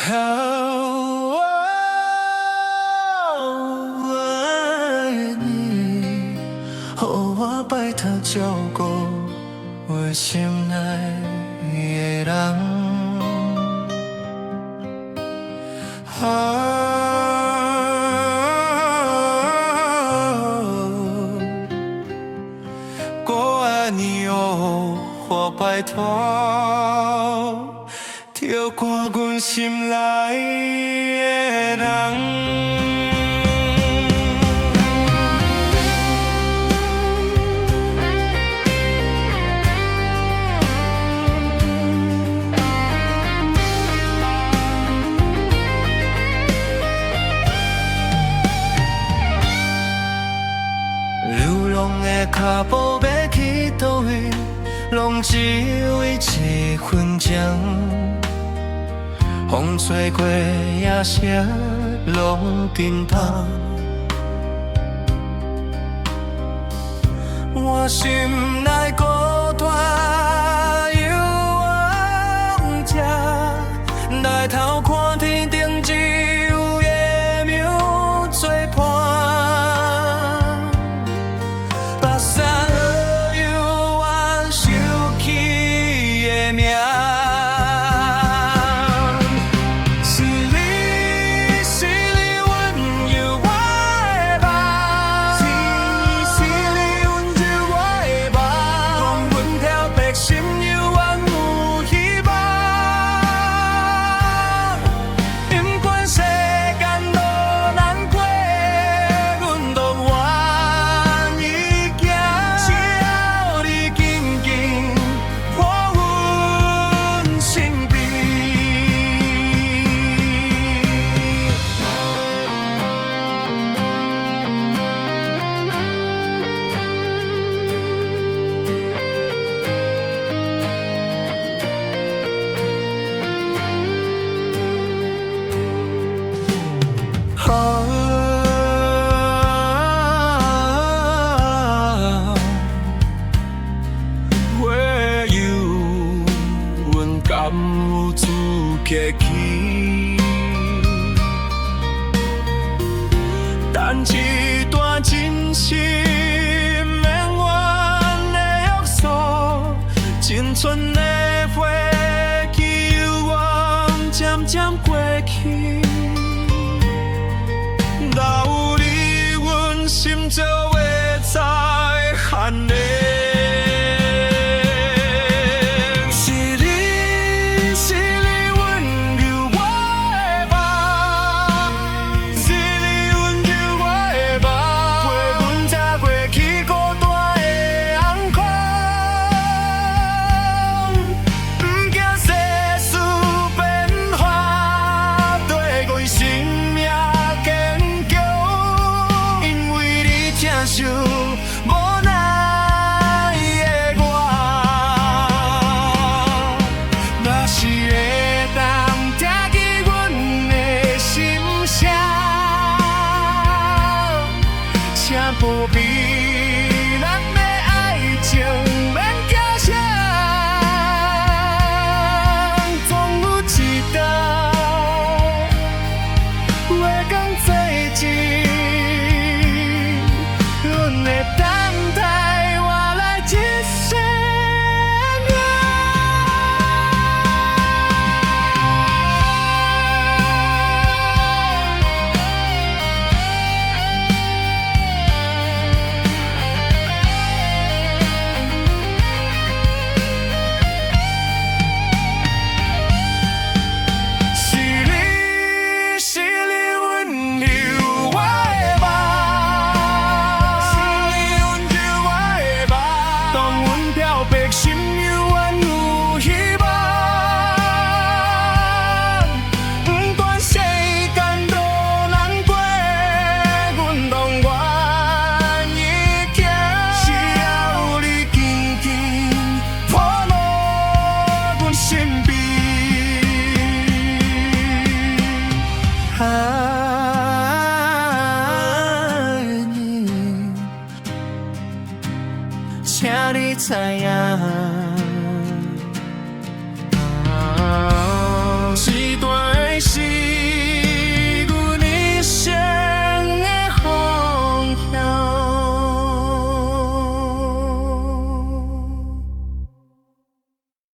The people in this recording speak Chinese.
你，予我摆脱照顾我心内的人。我爱你，予我摆脱，跳看阮心内的人。流浪的脚步要去倒位，拢只为一分钟。风吹过夜色，拢震动。我心内孤单又往这，抬头看天顶只有夜幕作伴。敢有自客气？等一段真心免怨的约束，青春的花期由我渐渐过去。若有你，阮心就会再寒冷。无奈的我，若是会当听见阮的心声，请保庇咱的爱情免惊声，总有一天会讲再见。请你知影。